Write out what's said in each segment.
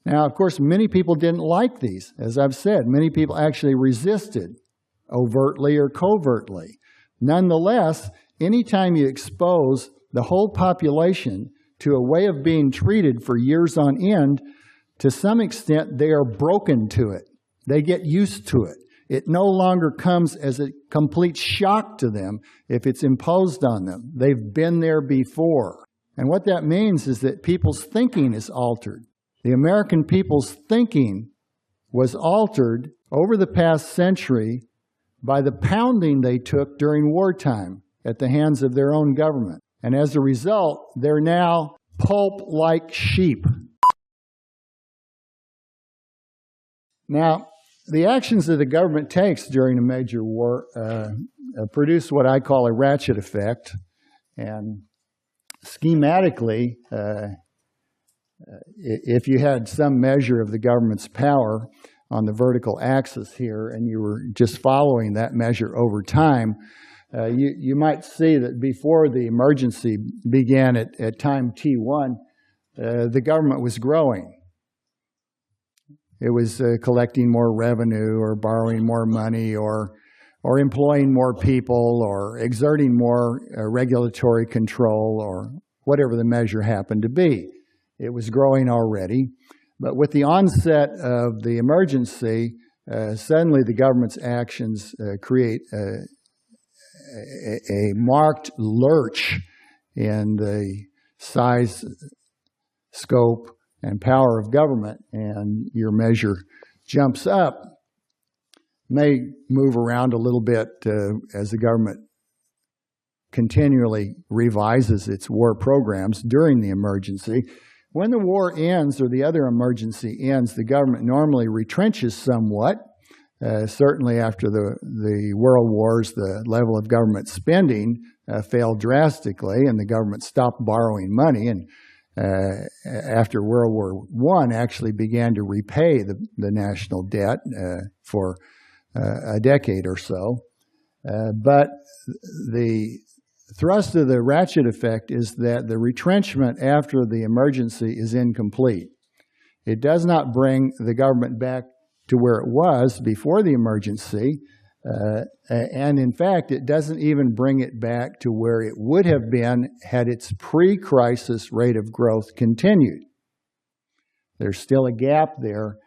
Now, of course, many people didn't like these. As I've said, many people actually resisted, overtly or covertly. Nonetheless, anytime you expose the whole population to a way of being treated for years on end, to some extent, they are broken to it. They get used to it. It no longer comes as a complete shock to them if it's imposed on them. They've been there before. And what that means is that people's thinking is altered. The American people's thinking was altered over the past century by the pounding they took during wartime at the hands of their own government. And as a result, they're now pulp like sheep. Now, the actions that the government takes during a major war produce what I call a ratchet effect. And schematically, if you had some measure of the government's power on the vertical axis here, and you were just following that measure over time, you might see that before the emergency began at time T1, the government was growing. It was collecting more revenue or borrowing more money or employing more people or exerting more regulatory control or whatever the measure happened to be. It was growing already. But with the onset of the emergency, suddenly the government's actions create a marked lurch in the size, scope, and power of government, and your measure jumps up. May move around a little bit as the government continually revises its war programs during the emergency. When the war ends or the other emergency ends, the government normally retrenches somewhat. Certainly after the world wars, the level of government spending fell drastically, and the government stopped borrowing money, and after World War I actually began to repay the national debt for a decade or so. But the thrust of the ratchet effect is that the retrenchment after the emergency is incomplete. It does not bring the government back to where it was before the emergency, and in fact, it doesn't even bring it back to where it would have been had its pre-crisis rate of growth continued. There's still a gap there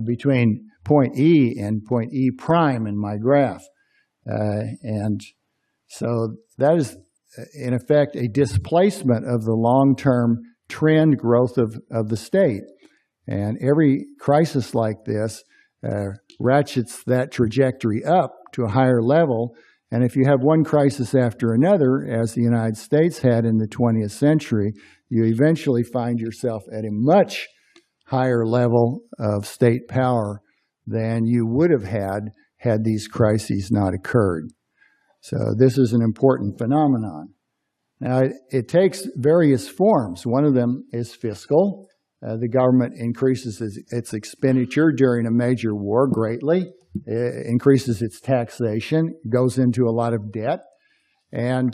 between point E and point E prime in my graph. And so that is, in effect, a displacement of the long-term trend growth of the state. And every crisis like this ratchets that trajectory up to a higher level. And if you have one crisis after another, as the United States had in the 20th century, you eventually find yourself at a much higher level of state power than you would have had these crises not occurred. So this is an important phenomenon. Now, it takes various forms. One of them is fiscal. The government increases its expenditure during a major war greatly. It increases its taxation, goes into a lot of debt. And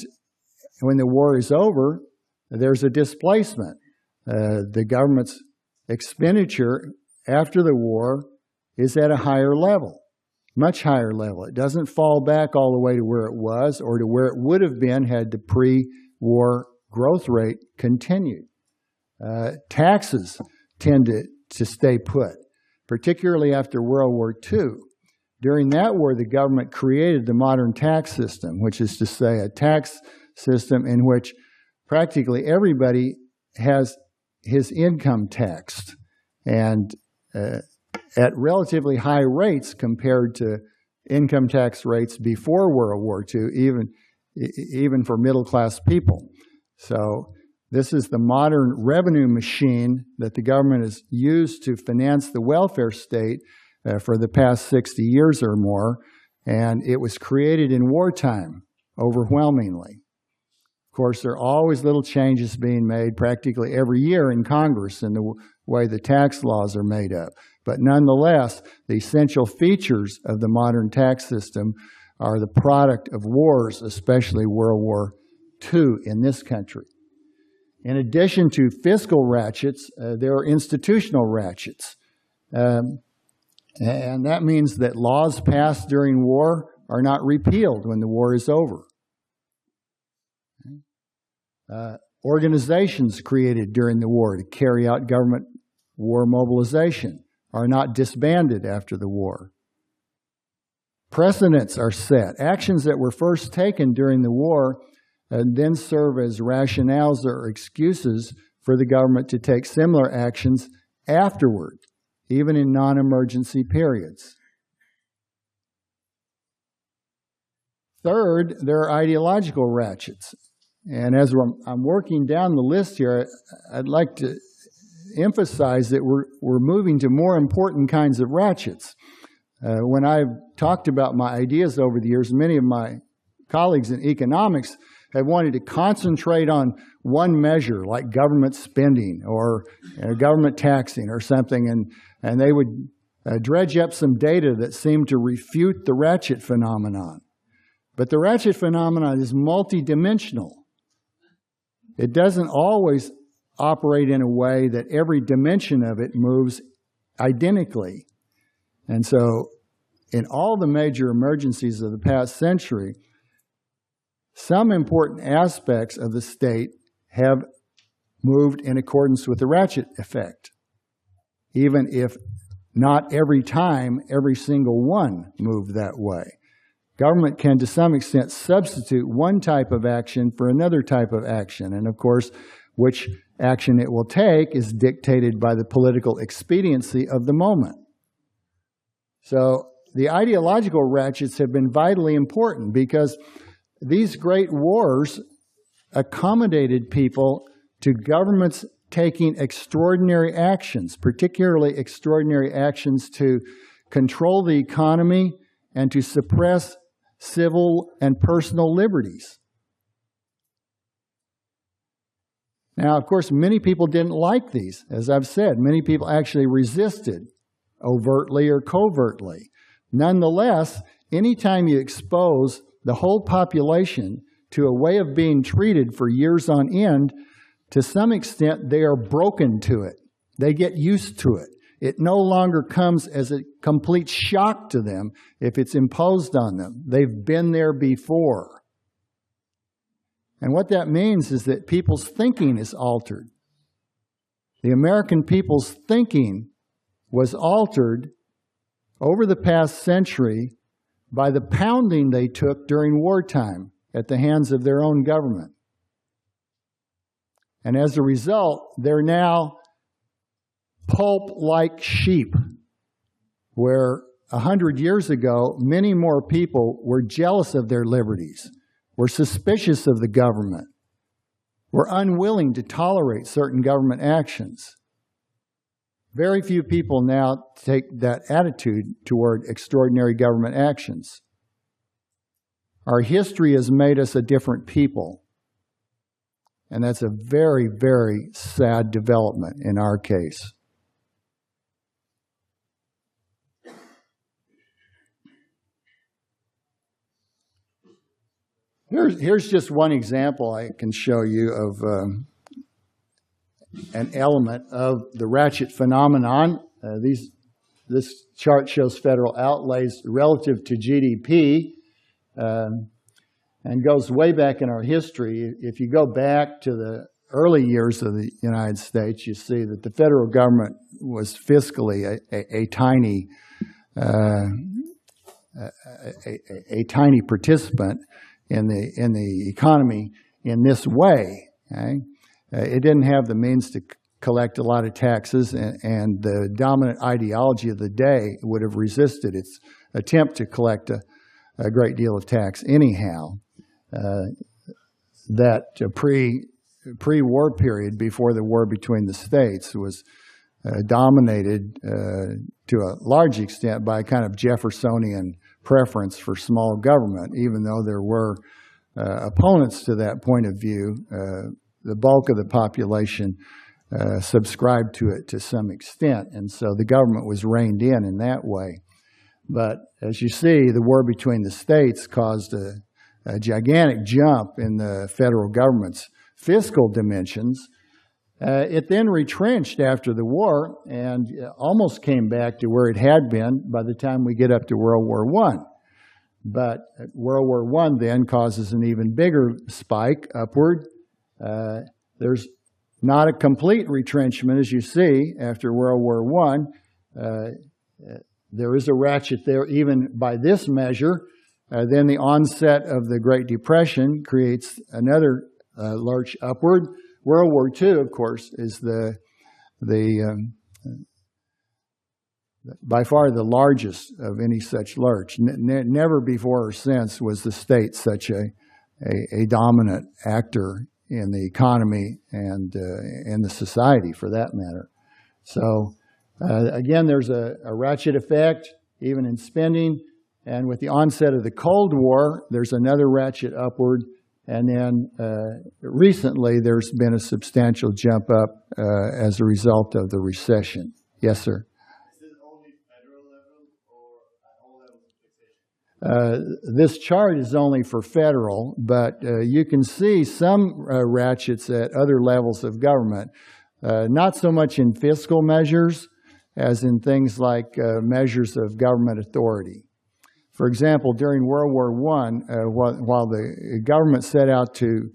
when the war is over, there's a displacement. The government's expenditure after the war is at a higher level, much higher level. It doesn't fall back all the way to where it was or to where it would have been had the pre-war growth rate continued. Taxes tend to stay put, particularly after World War II. During that war, the government created the modern tax system, which is to say a tax system in which practically everybody has his income taxed, and at relatively high rates compared to income tax rates before World War II, even for middle-class people. So this is the modern revenue machine that the government has used to finance the welfare state for the past 60 years or more, and it was created in wartime, overwhelmingly. Of course, there are always little changes being made practically every year in Congress in the way the tax laws are made up. But nonetheless, the essential features of the modern tax system are the product of wars, especially World War II in this country. In addition to fiscal ratchets, there are institutional ratchets. And that means that laws passed during war are not repealed when the war is over. Organizations created during the war to carry out government war mobilization are not disbanded after the war. Precedents are set. Actions that were first taken during the war then serve as rationales or excuses for the government to take similar actions afterward, even in non-emergency periods. Third, there are ideological ratchets. And as I'm working down the list here, I'd like to emphasize that we're moving to more important kinds of ratchets. When I've talked about my ideas over the years, many of my colleagues in economics have wanted to concentrate on one measure, like government spending or government taxing or something, and they would dredge up some data that seemed to refute the ratchet phenomenon. But the ratchet phenomenon is multidimensional. It doesn't always operate in a way that every dimension of it moves identically. And so in all the major emergencies of the past century, some important aspects of the state have moved in accordance with the ratchet effect, even if not every time every single one moved that way. Government can, to some extent, substitute one type of action for another type of action. And of course, which action it will take is dictated by the political expediency of the moment. So the ideological ratchets have been vitally important because these great wars accommodated people to governments taking extraordinary actions, particularly extraordinary actions to control the economy and to suppress civil and personal liberties. Now, of course, many people didn't like these. As I've said, many people actually resisted, overtly or covertly. Nonetheless, anytime you expose the whole population to a way of being treated for years on end, to some extent they are broken to it. They get used to it. It no longer comes as a complete shock to them if it's imposed on them. They've been there before. And what that means is that people's thinking is altered. The American people's thinking was altered over the past century by the pounding they took during wartime at the hands of their own government. And as a result, they're now pulp-like sheep, where 100 years ago, many more people were jealous of their liberties, were suspicious of the government, were unwilling to tolerate certain government actions. Very few people now take that attitude toward extraordinary government actions. Our history has made us a different people. And that's a very, very sad development in our case. Here's just one example I can show you of an element of the ratchet phenomenon. This chart shows federal outlays relative to GDP and goes way back in our history. If you go back to the early years of the United States, you see that the federal government was fiscally a tiny participant in the economy in this way. Okay? It didn't have the means to collect a lot of taxes, and the dominant ideology of the day would have resisted its attempt to collect a great deal of tax anyhow. That pre-war period before the war between the states was dominated to a large extent by a kind of Jeffersonian preference for small government, even though there were opponents to that point of view. The bulk of the population subscribed to it to some extent, and so the government was reined in that way. But as you see, the war between the states caused a gigantic jump in the federal government's fiscal dimensions. It then retrenched after the war and almost came back to where it had been by the time we get up to World War I. But World War I then causes an even bigger spike upward. There's not a complete retrenchment, as you see, after World War I. There is a ratchet there even by this measure. Then the onset of the Great Depression creates another lurch upward. World War II, of course, is by far the largest of any such lurch. Never before or since was the state such a dominant actor in the economy and in the society, for that matter. So again, there's a ratchet effect, even in spending. And with the onset of the Cold War, there's another ratchet upward. And then recently, there's been a substantial jump up as a result of the recession. Yes, sir? Is this only federal level or at all levels of taxation? This chart is only for federal, but you can see some ratchets at other levels of government. Not so much in fiscal measures as in things like measures of government authority. For example, during World War I, while the government set out to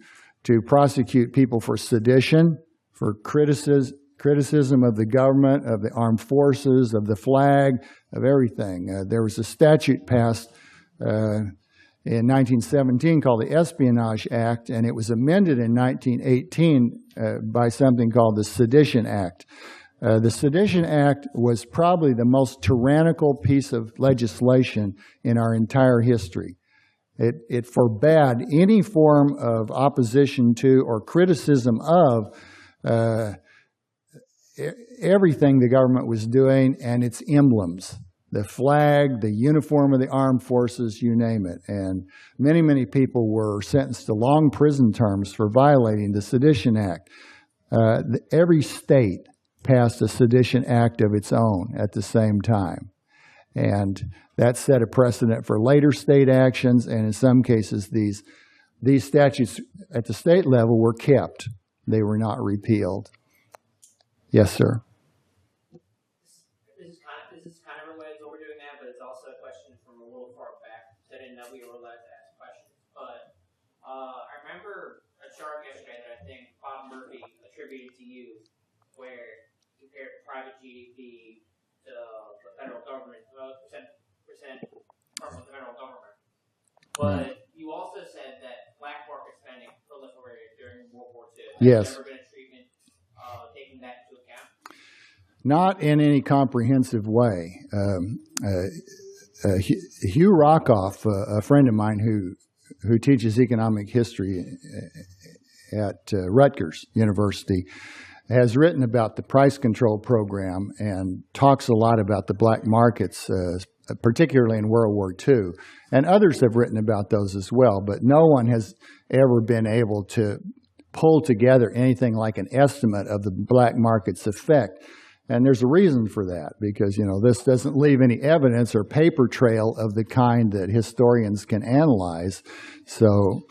prosecute people for sedition, for criticism of the government, of the armed forces, of the flag, of everything, there was a statute passed in 1917 called the Espionage Act, and it was amended in 1918 by something called the Sedition Act. The Sedition Act was probably the most tyrannical piece of legislation in our entire history. It forbade any form of opposition to or criticism of everything the government was doing and its emblems, the flag, the uniform of the armed forces, you name it. And many, many people were sentenced to long prison terms for violating the Sedition Act. Every state passed a Sedition Act of its own at the same time. And that set a precedent for later state actions, and in some cases these statutes at the state level were kept. They were not repealed. Yes, sir? This is kind of related to what we're doing now, but it's also a question from a little far back. So I didn't know we were allowed to ask questions. But I remember a chart yesterday that I think Bob Murphy attributed to you, where compared private GDP to the federal government, percent from the federal government. But you also said that black market spending proliferated during World War II. Yes. Has there ever been a treatment taking that into account? Not in any comprehensive way. Hugh Rockoff, a friend of mine who teaches economic history at Rutgers University, has written about the price control program and talks a lot about the black markets, particularly in World War II. And others have written about those as well, but no one has ever been able to pull together anything like an estimate of the black market's effect. And there's a reason for that, because, this doesn't leave any evidence or paper trail of the kind that historians can analyze. So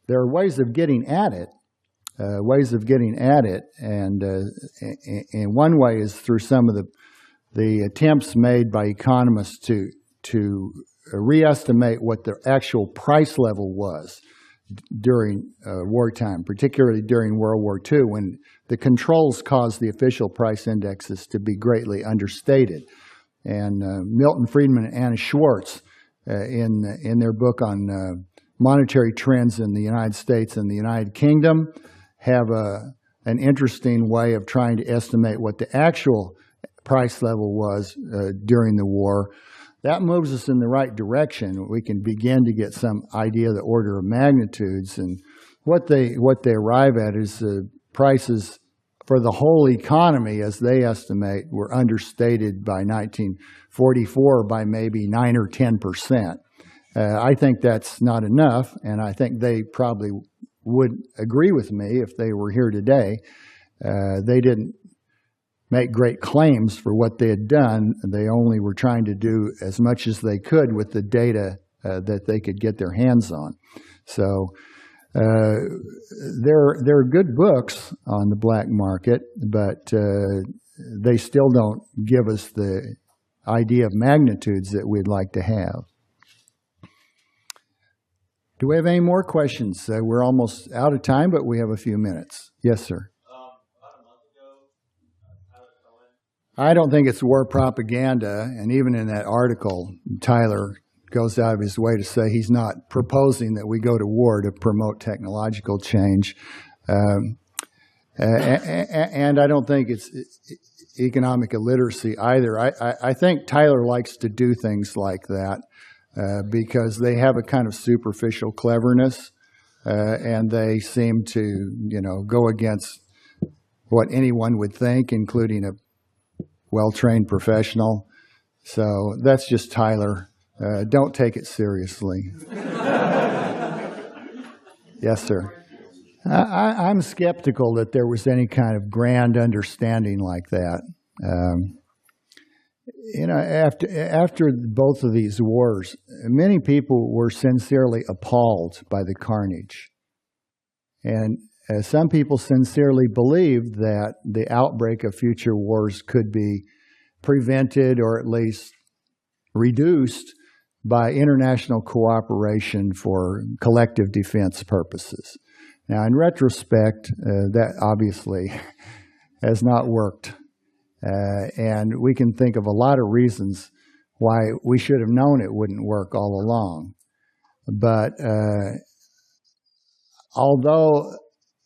there are ways of getting at it. And one way is through some of the attempts made by economists to reestimate what the actual price level was during wartime, particularly during World War II, when the controls caused the official price indexes to be greatly understated. And Milton Friedman and Anna Schwartz, in their book on monetary trends in the United States and the United Kingdom, have an interesting way of trying to estimate what the actual price level was during the war. That moves us in the right direction. We can begin to get some idea of the order of magnitudes, and what they arrive at is the prices for the whole economy, as they estimate, were understated by 1944 by maybe 9 or 10%. I think that's not enough, and I think they probably would agree with me if they were here today. They didn't make great claims for what they had done. They only were trying to do as much as they could with the data that they could get their hands on. So They're good books on the black market, but they still don't give us the idea of magnitudes that we'd like to have. Do we have any more questions? We're almost out of time, but we have a few minutes. Yes, sir. About a month ago, Tyler Cohen. I don't think it's war propaganda, and even in that article, Tyler goes out of his way to say he's not proposing that we go to war to promote technological change. And I don't think it's economic illiteracy either. I think Tyler likes to do things like that because they have a kind of superficial cleverness, and they seem to, go against what anyone would think, including a well-trained professional. So that's just Tyler. Don't take it seriously. Yes, sir. I'm skeptical that there was any kind of grand understanding like that. After both of these wars, many people were sincerely appalled by the carnage. And some people sincerely believed that the outbreak of future wars could be prevented or at least reduced by international cooperation for collective defense purposes. Now, in retrospect, that obviously has not worked. And we can think of a lot of reasons why we should have known it wouldn't work all along. But although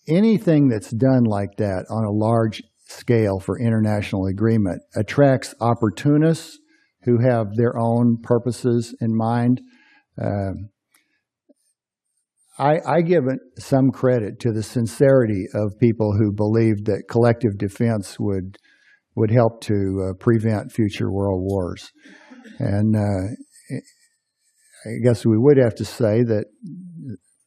anything that's done like that on a large scale for international agreement attracts opportunists who have their own purposes in mind, I give some credit to the sincerity of people who believed that collective defense would help to prevent future world wars. And I guess we would have to say that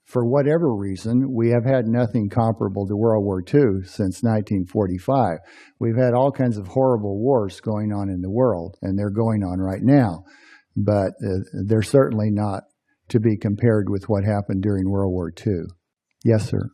for whatever reason, we have had nothing comparable to World War II since 1945. We've had all kinds of horrible wars going on in the world, and they're going on right now. But they're certainly not to be compared with what happened during World War II. Yes, sir.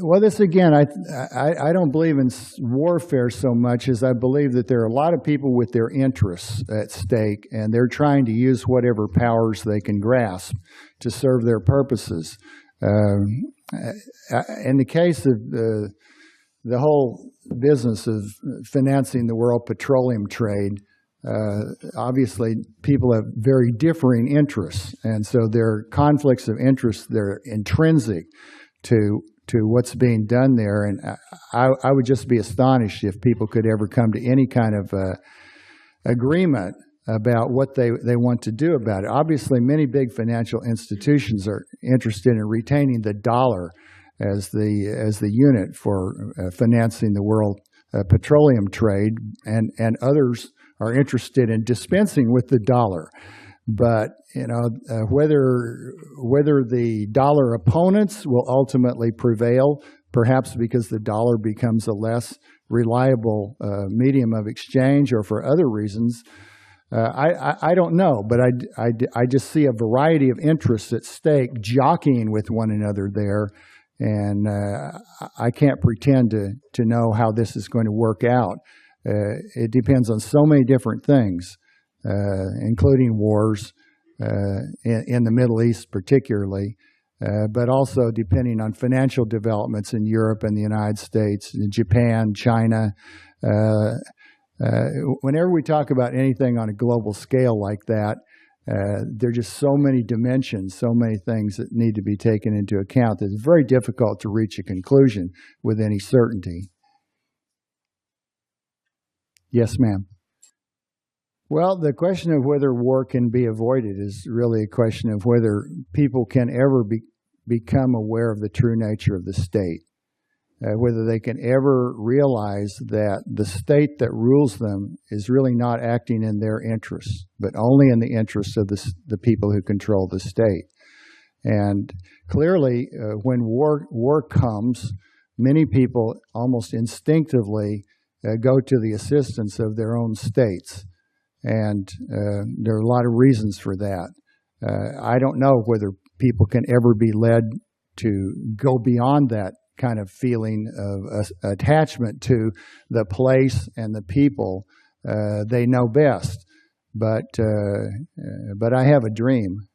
Well, this again, I don't believe in warfare so much as I believe that there are a lot of people with their interests at stake, and they're trying to use whatever powers they can grasp to serve their purposes. In the case of the whole business of financing the world petroleum trade, obviously people have very differing interests, and so there are conflicts of interest that are intrinsic to what's being done there. And I would just be astonished if people could ever come to any kind of agreement about what they want to do about it. Obviously, many big financial institutions are interested in retaining the dollar as the unit for financing the world petroleum trade, and others are interested in dispensing with the dollar. But whether the dollar opponents will ultimately prevail, perhaps because the dollar becomes a less reliable medium of exchange, or for other reasons, I don't know. But I just see a variety of interests at stake jockeying with one another there, and I can't pretend to know how this is going to work out. It depends on so many different things, including wars in the Middle East particularly, but also depending on financial developments in Europe and the United States, Japan, China. Whenever we talk about anything on a global scale like that, there are just so many dimensions, so many things that need to be taken into account that it's very difficult to reach a conclusion with any certainty. Yes, ma'am. Well, the question of whether war can be avoided is really a question of whether people can ever become aware of the true nature of the state, whether they can ever realize that the state that rules them is really not acting in their interests, but only in the interests of the people who control the state. And clearly, when war comes, many people almost instinctively go to the assistance of their own states. And there are a lot of reasons for that. I don't know whether people can ever be led to go beyond that kind of feeling of attachment to the place and the people. They know best. But I have a dream.